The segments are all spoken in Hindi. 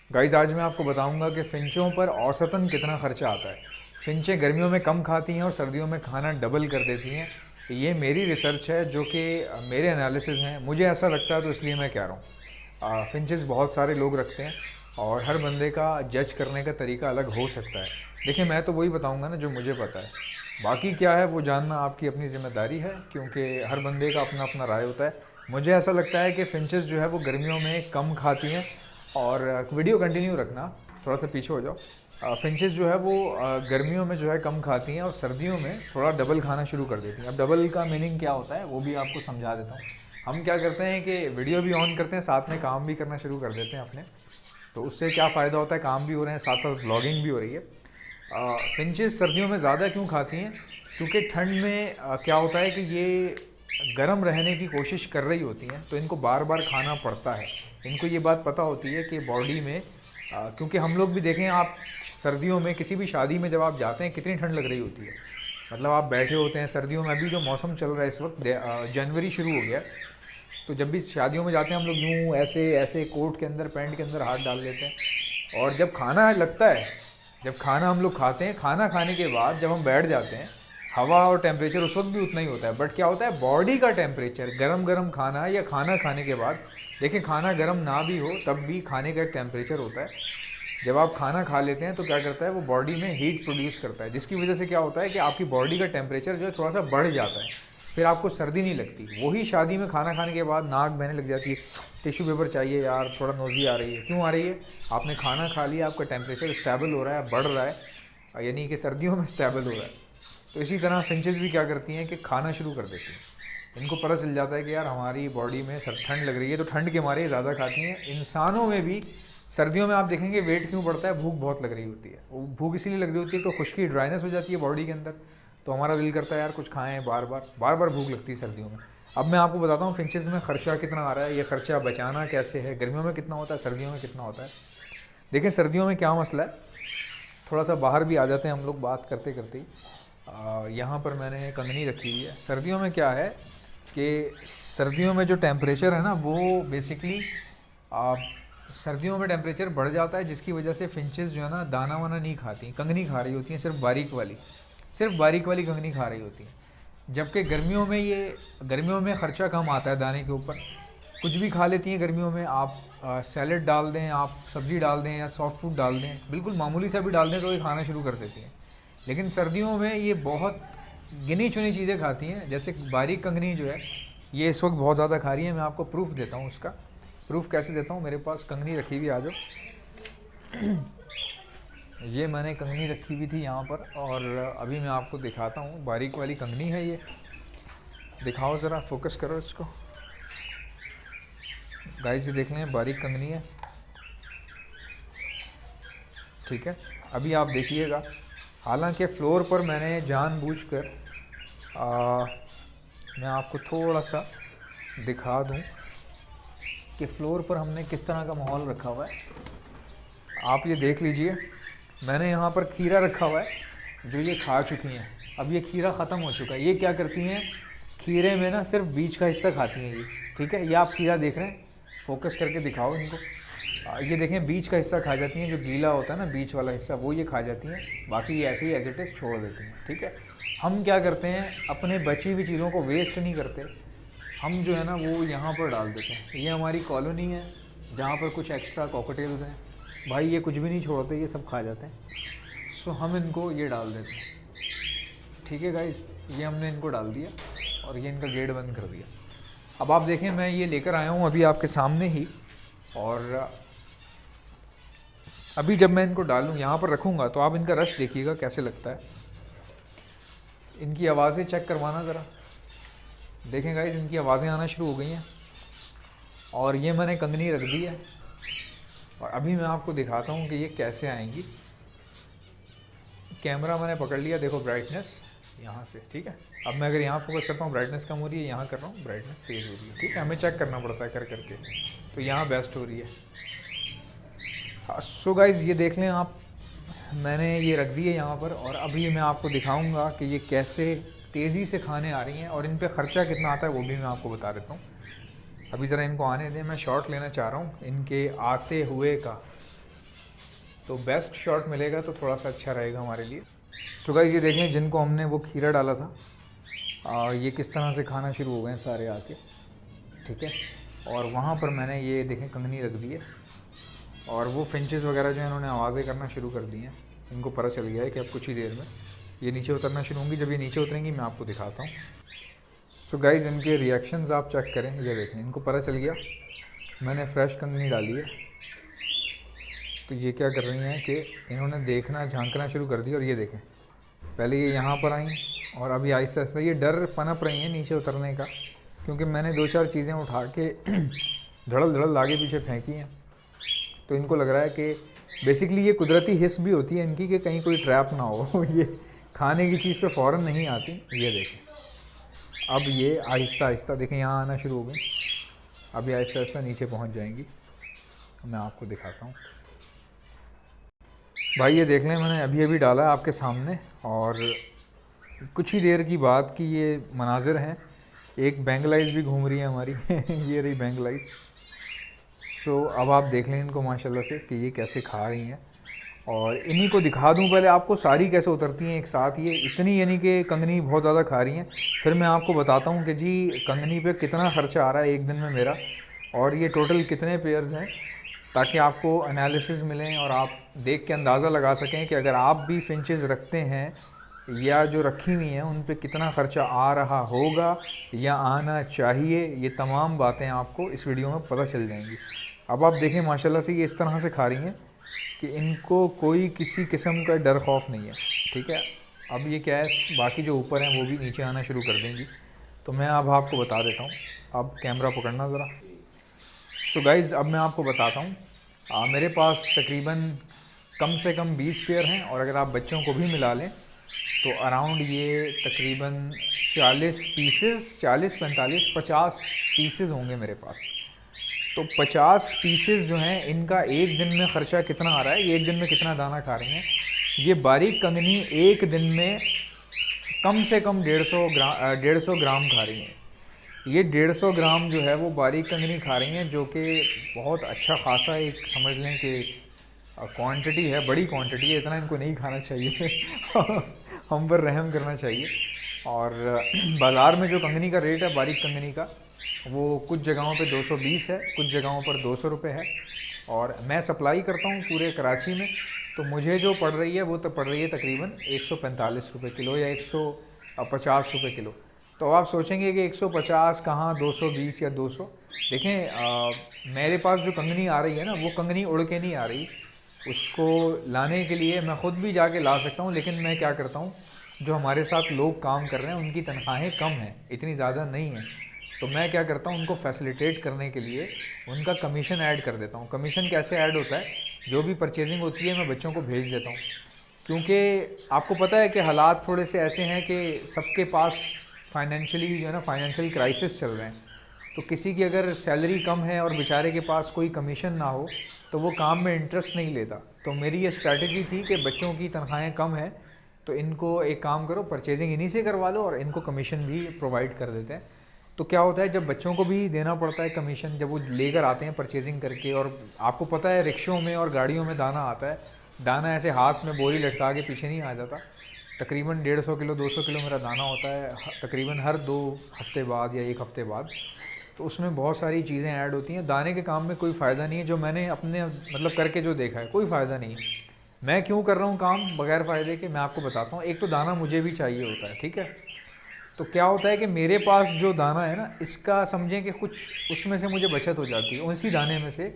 गाइज आज मैं आपको बताऊंगा कि फ़िंचों पर औसतन कितना खर्चा आता है। फ़िंचें गर्मियों में कम खाती हैं और सर्दियों में खाना डबल कर देती हैं। ये मेरी रिसर्च है जो कि मेरे एनालिसिस हैं, मुझे ऐसा लगता है तो इसलिए मैं कह रहा हूँ। फ़िंचेस बहुत सारे लोग रखते हैं और हर बंदे का जज करने का तरीका अलग हो सकता है। देखिए मैं तो वही बताऊँगा ना जो मुझे पता है, बाकी क्या है वो जानना आपकी अपनी ज़िम्मेदारी है, क्योंकि हर बंदे का अपना अपना राय होता है। मुझे ऐसा लगता है कि फ़िंचेस जो है वो गर्मियों में कम खाती हैं। और वीडियो कंटिन्यू रखना, थोड़ा सा पीछे हो जाओ। फिंचेस जो है वो गर्मियों में जो है कम खाती हैं और सर्दियों में थोड़ा डबल खाना शुरू कर देती हैं। अब डबल का मीनिंग क्या होता है वो भी आपको समझा देता हूँ। हम क्या करते हैं कि वीडियो भी ऑन करते हैं, साथ में काम भी करना शुरू कर देते हैं अपने। तो उससे क्या फ़ायदा होता है, काम भी हो रहे हैं, साथ साथ ब्लॉगिंग भी हो रही है। फिंचेस सर्दियों में ज़्यादा क्यों खाती हैं? क्योंकि ठंड में क्या होता है कि ये गर्म रहने की कोशिश कर रही होती हैं, तो इनको बार बार खाना पड़ता है। इनको ये बात पता होती है कि बॉडी में क्योंकि हम लोग भी देखें, आप सर्दियों में किसी भी शादी में जब आप जाते हैं कितनी ठंड लग रही होती है। मतलब आप बैठे होते हैं सर्दियों में, अभी जो मौसम चल रहा है इस वक्त जनवरी शुरू हो गया, तो जब भी शादियों में जाते हैं हम लोग यूँ ऐसे ऐसे कोट के अंदर, पैंट के अंदर हाथ डाल लेते हैं। और जब खाना लगता है, जब खाना हम लोग खाते हैं, खाना खाने के बाद जब हम बैठ जाते हैं, हवा और टेम्परेचर उस वक्त भी उतना ही होता है, बट क्या होता है बॉडी का टेम्परेचर, गरम गरम खाना या खाना खाने के बाद, देखिए खाना गरम ना भी हो तब भी खाने का एक टेम्परेचर होता है। जब आप खाना खा लेते हैं तो क्या करता है वो बॉडी में हीट प्रोड्यूस करता है, जिसकी वजह से क्या होता है कि आपकी बॉडी का टेम्परेचर जो है थोड़ा सा बढ़ जाता है। फिर आपको सर्दी नहीं लगती। वही शादी में खाना खाने के बाद नाक बहने लग जाती है, टिश्यू पेपर चाहिए यार, थोड़ा नोज़ी आ रही है। क्यों आ रही है? आपने खाना खा लिया, आपका टेम्परेचर स्टेबल हो रहा है, बढ़ रहा है, यानी कि सर्दियों में स्टेबल हो रहा है। तो इसी तरह फिंचेस भी क्या करती हैं कि खाना शुरू कर देती हैं। इनको पता चल जाता है कि यार हमारी बॉडी में सर ठंड लग रही है, तो ठंड के मारे ज़्यादा खाती हैं। इंसानों में भी सर्दियों में आप देखेंगे वेट क्यों बढ़ता है, भूख बहुत लग रही होती है। वो भूख इसीलिए लग रही होती है तो खुश्की, ड्राइनेस हो जाती है बॉडी के अंदर, तो हमारा दिल करता है यार कुछ खाएं, बार बार भूख लगती है सर्दियों में। अब मैं आपको बताता हूँ फिंचेस में खर्चा कितना आ रहा है, ये खर्चा बचाना कैसे है, गर्मियों में कितना होता है, सर्दियों में कितना होता है। देखिए सर्दियों में क्या मसला है, थोड़ा सा बाहर भी आ जाते हैं हम लोग बात करते करते ही। यहाँ पर मैंने कंगनी रखी हुई है। सर्दियों में क्या है कि सर्दियों में जो टेम्परेचर है ना वो बेसिकली सर्दियों में टेम्परेचर बढ़ जाता है, जिसकी वजह से फिंचेस जो है ना दाना वाना नहीं खाती, कंगनी खा रही होती हैं, सिर्फ बारीक वाली कंगनी खा रही होती हैं। जबकि गर्मियों में ख़र्चा कम आता है दाने के ऊपर, कुछ भी खा लेती हैं गर्मियों में। आप सैलेड डाल दें, आप सब्ज़ी डाल दें या सॉफ्ट फूड डाल दें, बिल्कुल मामूली सा भी डाल दें तो ये खाना शुरू कर देती हैं। लेकिन सर्दियों में ये बहुत गिनी चुनी चीज़ें खाती हैं। जैसे बारीक कंगनी जो है ये इस वक्त बहुत ज़्यादा खा रही है। मैं आपको प्रूफ देता हूँ उसका। प्रूफ कैसे देता हूँ, मेरे पास कंगनी रखी हुई, आ जाओ। ये मैंने कंगनी रखी हुई थी यहाँ पर, और अभी मैं आपको दिखाता हूँ। बारीक वाली कंगनी है ये, दिखाओ ज़रा, फोकस करो इसको। गाइस ये देख लें, बारीक कंगनी है, ठीक है। अभी आप देखिएगा, हालांकि फ्लोर पर मैंने जानबूझकर मैं आपको थोड़ा सा दिखा दूं कि फ्लोर पर हमने किस तरह का माहौल रखा हुआ है। आप ये देख लीजिए, मैंने यहाँ पर खीरा रखा हुआ है जो ये खा चुकी हैं। अब ये खीरा ख़त्म हो चुका है। ये क्या करती हैं, खीरे में ना सिर्फ बीज का हिस्सा खाती हैं ये, ठीक है। ये आप खीरा देख रहे हैं, फोकस करके दिखाओ इनको। ये देखें, बीच का हिस्सा खा जाती हैं, जो गीला होता है ना बीच वाला हिस्सा, वो ये खा जाती हैं। बाकी ये ऐसे ही एज इट इज़ छोड़ देती हैं, ठीक है। हम क्या करते हैं, अपने बची हुई चीज़ों को वेस्ट नहीं करते, हम जो है ना वो यहाँ पर डाल देते हैं। ये हमारी कॉलोनी है जहाँ पर कुछ एक्स्ट्रा कॉकटेल्स हैं, भाई ये कुछ भी नहीं छोड़ते, ये सब खा जाते हैं। सो हम इनको ये डाल देते हैं, ठीक है गाइस। ये हमने इनको डाल दिया और ये इनका गेट बंद कर दिया। अब आप देखें, मैं ये लेकर आया हूँ अभी आपके सामने ही, और अभी जब मैं इनको डालूँ यहाँ पर रखूँगा तो आप इनका रश देखिएगा कैसे लगता है। इनकी आवाज़ें चेक करवाना ज़रा, देखें गाइस, इनकी आवाज़ें आना शुरू हो गई हैं। और ये मैंने कंगनी रख दी है, और अभी मैं आपको दिखाता हूँ कि ये कैसे आएंगी। कैमरा मैंने पकड़ लिया, देखो ब्राइटनेस यहाँ से, ठीक है। अब मैं अगर यहाँ फोकस करता हूँ ब्राइटनेस कम हो रही है, यहाँ कर रहा हूँ ब्राइटनेस तेज़ हो रही है, ठीक है। हमें चेक करना पड़ता है कर करके, तो यहाँ बेस्ट हो रही है। सो गाइज़ ये देख लें आप, मैंने ये रख दी है यहाँ पर, और अभी मैं आपको दिखाऊंगा कि ये कैसे तेज़ी से खाने आ रही हैं और इन पे ख़र्चा कितना आता है वो भी मैं आपको बता देता हूँ। अभी ज़रा इनको आने दें, मैं शॉट लेना चाह रहा हूँ इनके आते हुए का। तो बेस्ट शॉट मिलेगा तो थोड़ा सा अच्छा रहेगा हमारे लिए। सो गाइस ये देख लें, जिनको हमने वो खीरा डाला था ये किस तरह से खाना शुरू हो गए हैं सारे आके, ठीक है। और वहाँ पर मैंने ये देखें कंगनी रख दी है, और वो फिंचेस वगैरह जो है इन्होंने आवाज़ें करना शुरू कर दी हैं। इनको पता चल गया है कि अब कुछ ही देर में ये नीचे उतरना शुरू होंगी। जब ये नीचे उतरेंगी मैं आपको दिखाता हूँ। सो गाइस इनके रिएक्शंस आप चेक करें, ये देखें, इनको पता चल गया मैंने फ्रेश कंगनी डाली है। तो ये क्या कर रही हैं कि इन्होंने देखना झांकना शुरू कर दिया। और ये देखें, पहले ये यहाँ पर आई और अभी आहिस्ता आहिस्ता ये डर पनप रही हैं नीचे उतरने का, क्योंकि मैंने 2-4 चीज़ें उठा के धड़ल धड़ल आगे पीछे फेंकी हैं। तो इनको लग रहा है कि बेसिकली ये कुदरती हिस्स भी होती है इनकी कि कहीं कोई ट्रैप ना हो ये खाने की चीज़ पे फ़ौरन नहीं आती। ये देखें, अब ये आहिस्ता आहिस्ता देखें यहाँ आना शुरू हो गई। अभी आहिस्ता आहिस्ता नीचे पहुँच जाएंगी। मैं आपको दिखाता हूँ। भाई ये देख लें, मैंने अभी अभी डाला है आपके सामने, और कुछ ही देर की बात की ये मनाजिर हैं। एक बैंगलाइज भी घूम रही है हमारी ये रही बैंगलाइज। सो अब आप देख लें इनको माशाल्लाह से कि ये कैसे खा रही हैं। और इन्हीं को दिखा दूं पहले आपको सारी कैसे उतरती हैं एक साथ। ये इतनी यानी कि कंगनी बहुत ज़्यादा खा रही हैं। फिर मैं आपको बताता हूं कि जी कंगनी पे कितना ख़र्चा आ रहा है एक दिन में मेरा, और ये टोटल कितने पेयर्स हैं, ताकि आपको एनालिसिस मिलें और आप देख के अंदाज़ा लगा सकें कि अगर आप भी फिंचेस रखते हैं या जो रखी हुई हैं उन पे कितना ख़र्चा आ रहा होगा या आना चाहिए। ये तमाम बातें आपको इस वीडियो में पता चल जाएंगी। अब आप देखें माशाल्लाह से ये इस तरह से खा रही हैं कि इनको कोई किसी किस्म का डर खौफ नहीं है, ठीक है। अब ये क्या है, बाकी जो ऊपर हैं वो भी नीचे आना शुरू कर देंगी। तो मैं अब आपको बता देता हूँ। अब कैमरा पकड़ना ज़रा। सो गाइज़ अब मैं आपको बताता हूँ। मेरे पास तकरीबन कम से कम 20 पेयर हैं, और अगर आप बच्चों को भी मिला लें तो अराउंड ये तकरीबन 40 पीसेस, 40-45 50 पीसेस होंगे मेरे पास। तो 50 पीसेस जो हैं इनका एक दिन में ख़र्चा कितना आ रहा है, ये एक दिन में कितना दाना खा रही हैं। ये बारीक कंगनी एक दिन में कम से कम 150 ग्राम खा रही हैं। ये 150 ग्राम जो है वो बारीक कंगनी खा रही हैं, जो कि बहुत अच्छा खासा एक समझ लें कि क्वांटिटी है, बड़ी क्वांटिटी है। इतना इनको नहीं खाना चाहिए हम पर रहम करना चाहिए। और बाज़ार में जो कंगनी का रेट है बारीक कंगनी का, वो कुछ जगहों पे 220 है, कुछ जगहों पर 200 रुपये है। और मैं सप्लाई करता हूँ पूरे कराची में, तो मुझे जो पड़ रही है वो तो पड़ रही है तकरीबन 145 रुपये किलो या 150 रुपये किलो। तो आप सोचेंगे कि 150 कहाँ, 220 या 200। देखें मेरे पास जो कंगनी आ रही है ना, वो कंगनी उड़ के नहीं आ रही। उसको लाने के लिए मैं ख़ुद भी जाके ला सकता हूँ, लेकिन मैं क्या करता हूँ, जो हमारे साथ लोग काम कर रहे हैं उनकी तनख्वाहें कम हैं, इतनी ज़्यादा नहीं हैं। तो मैं क्या करता हूँ, उनको फैसिलिटेट करने के लिए उनका कमीशन ऐड कर देता हूँ। कमीशन कैसे ऐड होता है, जो भी परचेजिंग होती है मैं बच्चों को भेज देता हूँ, क्योंकि आपको पता है कि हालात थोड़े से ऐसे हैं कि सबके पास फाइनेंशियली जो है ना, फाइनेंशियल क्राइसिस चल रहे हैं। तो किसी की अगर सैलरी कम है और बेचारे के पास कोई कमीशन ना हो तो वो काम में इंटरेस्ट नहीं लेता। तो मेरी ये स्ट्रैटेजी थी कि बच्चों की तनख्वाहें कम हैं तो इनको एक काम करो, परचेजिंग इन्हीं से करवा लो और इनको कमीशन भी प्रोवाइड कर देते हैं। तो क्या होता है, जब बच्चों को भी देना पड़ता है कमीशन, जब वो लेकर आते हैं परचेजिंग करके, और आपको पता है रिक्शों में और गाड़ियों में दाना आता है, दाना ऐसे हाथ में बोरी लटका के पीछे नहीं आ जाता। तकरीबन 150 किलो 200 किलो मेरा दाना होता है तकरीबन हर 2 हफ्ते बाद या 1 हफ्ते बाद। तो उसमें बहुत सारी चीज़ें ऐड होती हैं। दाने के काम में कोई फ़ायदा नहीं है, जो मैंने अपने मतलब करके जो देखा है, कोई फ़ायदा नहीं है। मैं क्यों कर रहा हूँ काम बगैर फ़ायदे के, मैं आपको बताता हूँ। एक तो दाना मुझे भी चाहिए होता है, ठीक है। तो क्या होता है कि मेरे पास जो दाना है ना, इसका समझें कि कुछ उसमें से मुझे बचत हो जाती है, उसी दाने में से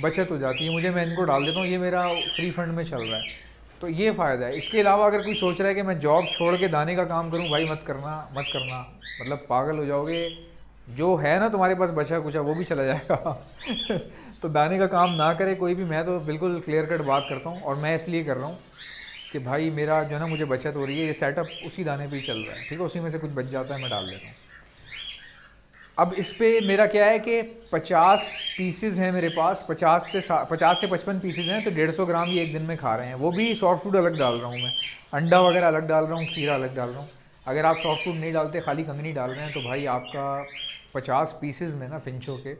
बचत हो जाती है मुझे, मैं इनको डाल देता हूँ, ये मेरा फ्री फंड में चल रहा है। तो ये फ़ायदा है। इसके अलावा अगर कोई सोच रहा है कि मैं जॉब छोड़ के दाने का काम करूँ, भाई मत करना, मत करना, मतलब पागल हो जाओगे। जो है ना तुम्हारे पास बचा कुचा वो भी चला जाएगा तो दाने का काम ना करे कोई भी। मैं तो बिल्कुल क्लियर कट बात करता हूँ, और मैं इसलिए कर रहा हूँ कि भाई मेरा जो है ना, मुझे बचत हो रही है, ये सेटअप उसी दाने पे ही चल रहा है, ठीक है। उसी में से कुछ बच जाता है, मैं डाल देता हूँ। अब इस पे मेरा क्या है कि 50 पीसेज हैं मेरे पास, 50 से 55 पीसेज हैं, तो 150 ग्राम ही एक दिन में खा रहे हैं। वो भी सॉफ्ट फूड अलग डाल रहा हूँ मैं, अंडा वगैरह अलग डाल रहा हूँ, खीरा अलग डाल रहा हूँ। अगर आप सॉफ्ट फूड नहीं डालते, खाली कंगनी डाल रहे हैं, तो भाई आपका 50 पीसेज में ना फिंचों के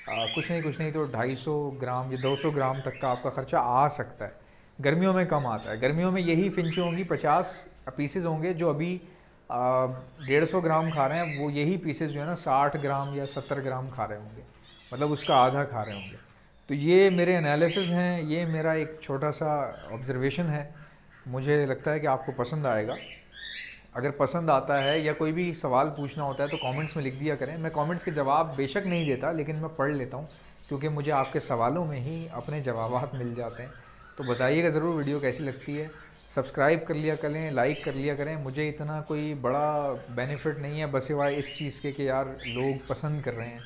कुछ नहीं तो 250 ग्राम या 200 ग्राम तक का आपका ख़र्चा आ सकता है। गर्मियों में कम आता है। गर्मियों में यही फिंचें होंगी, 50 पीसेज होंगे जो अभी 150 ग्राम खा रहे हैं, वो यही पीसेज जो है ना 60 ग्राम या 70 ग्राम खा रहे होंगे, मतलब उसका आधा खा रहे होंगे। तो ये मेरे एनालिसिस हैं, ये मेरा एक छोटा सा ऑब्जर्वेशन है। मुझे लगता है कि आपको पसंद आएगा। अगर पसंद आता है या कोई भी सवाल पूछना होता है तो कमेंट्स में लिख दिया करें। मैं कमेंट्स के जवाब बेशक नहीं देता, लेकिन मैं पढ़ लेता हूँ, क्योंकि मुझे आपके सवालों में ही अपने जवाबात मिल जाते हैं। तो बताइएगा ज़रूर वीडियो कैसी लगती है। सब्सक्राइब कर लिया करें, लाइक कर लिया करें। मुझे इतना कोई बड़ा बेनिफिट नहीं है बस सिवाय इस चीज़ के कि यार लोग पसंद कर रहे हैं।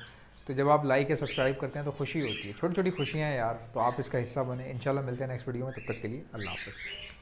तो जब आप लाइक या सब्सक्राइब करते हैं तो खुशी होती है, छोटी छोटी खुशियाँ हैं यार। तो आप इसका हिस्सा बने। इंशाल्लाह मिलते हैं नेक्स्ट वीडियो में, तब तक के लिए अल्लाह हाफ़िज़।